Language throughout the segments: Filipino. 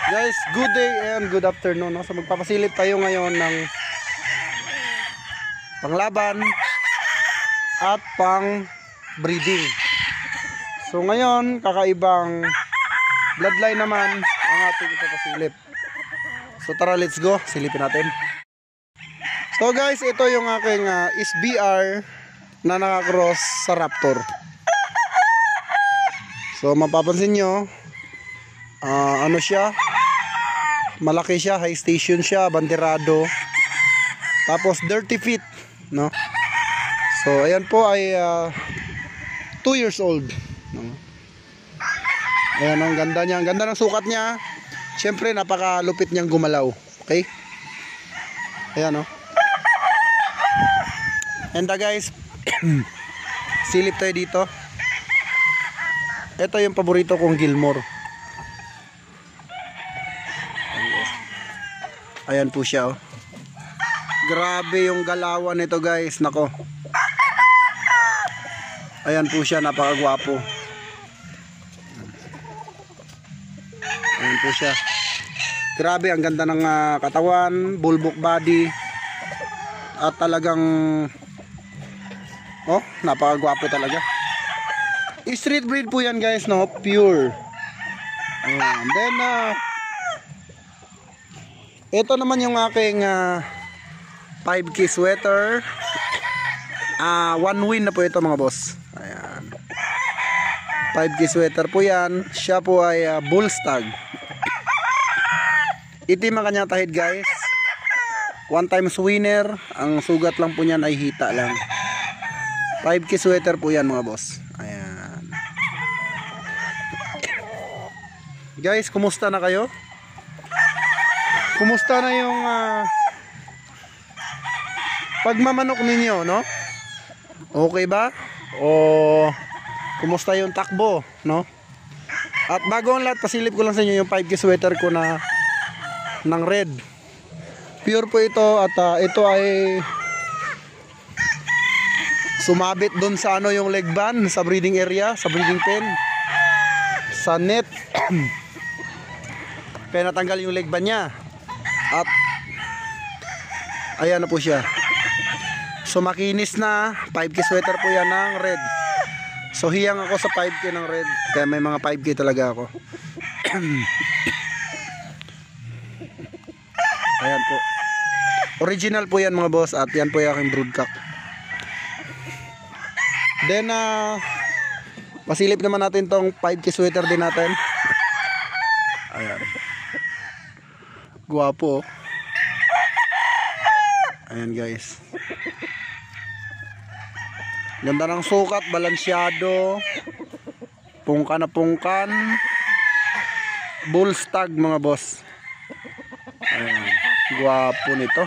Guys, good day and good afternoon. No? So magpapasilip tayo ngayon ng panglaban at pang breeding. So ngayon, kakaibang bloodline naman ang ating ipapasilip. So tara, let's go. Silipin natin. So guys, ito yung aking SBR na nakakross sa Raptor. So mapapansin nyo, ano siya, malaki siya, high station siya, banderado, tapos dirty feet, no? So ayan po ay 2 years old, no? Ayan, ang ganda niya, ang ganda ng sukat niya. Siyempre napakalupit niyang gumalaw. Okay, ayan, no? And guys, silip tayo dito. Ito yung paborito kong Gilmore. Ayan po siya, oh. Grabe yung galawan nito, guys. Nako. Ayan po siya, napakagwapo. Ayan po siya. Grabe, ang ganda ng katawan, bulbok body. At talagang napakagwapo talaga. Street breed po yan, guys, no? Pure. Ayan. Then ito naman yung aking 5K sweater. 1 win na po ito, mga boss. Ayan. 5K sweater po yan. Siya po ay bull stag. Itim ang kanyang tahid, guys. 1 times winner. Ang sugat lang po niyan ay hita lang. 5K sweater po yan, mga boss. Ayan. Guys, kumusta na kayo? Kumusta na yung pagmamanok ninyo, no? Okay ba? O kumusta yung takbo, no? At bago ang lahat, pasilip ko lang sa inyo yung 5K sweater ko na ng red. Pure po ito at ito ay sumabit doon sa yung leg band sa breeding area, sa breeding pen, sa net. Kaya natanggal yung leg band niya. At ayan na po siya. So makinis na. 5K sweater po yan ng red. So hiyang ako sa 5K ng red. Kaya may mga 5K talaga ako. Ayan po. Original po yan, mga boss. At yan po yung aking broodcock. Then pasilip naman natin tong 5K sweater din natin. Ayan. Guwapo. Ayan, guys. Ganda ng sukat, balansyado. Pungkan na pungkan. Bull stag, mga boss. Ayan. Guwapo nito.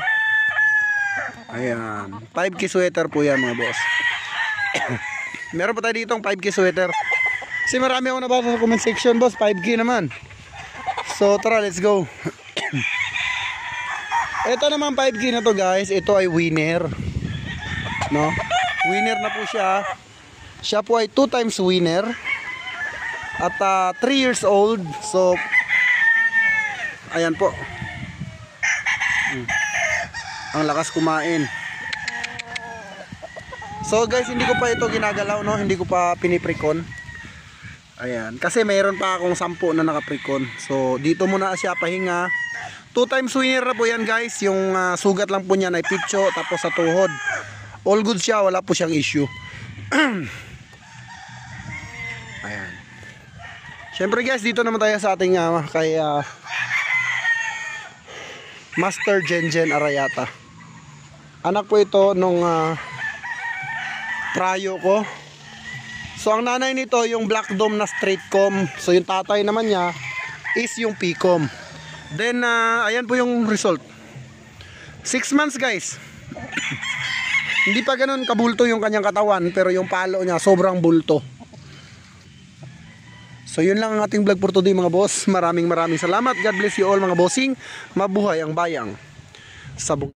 Ayan. 5K sweater po yan, mga boss. Meron pa tayo ditong 5K sweater. Kasi marami ako nabasa sa comment section, boss. 5K naman. So tara, let's go. Ito naman 5K na to, guys. Ito ay winner, no? Winner na po siya. Siya po ay 2 times winner. At 3 years old. So ayan po. Ang lakas kumain. So guys, hindi ko pa ito ginagalaw, no? Hindi ko pa piniprikon. Ayan, kasi mayroon pa akong 10 na nakaprikon. So dito muna siya pahinga. 2 times winner na po yan, guys. Yung sugat lang po niya ay pitcho, tapos sa tuhod. All good siya, wala po siyang issue. Ayan. Siyempre, guys, dito naman tayo sa ating kay Master Jenjen Arayata. Anak po ito nung prayo ko. So ang nanay nito yung black dome na straight com. So yung tatay naman niya is yung picom. Then ayan po yung result. 6 months, guys. Hindi pa ganun kabulto yung kanyang katawan, pero yung palo niya sobrang bulto. So yun lang ang ating vlog for today, mga boss. Maraming salamat. God bless you all, mga bossing. Mabuhay ang bayang Sabong.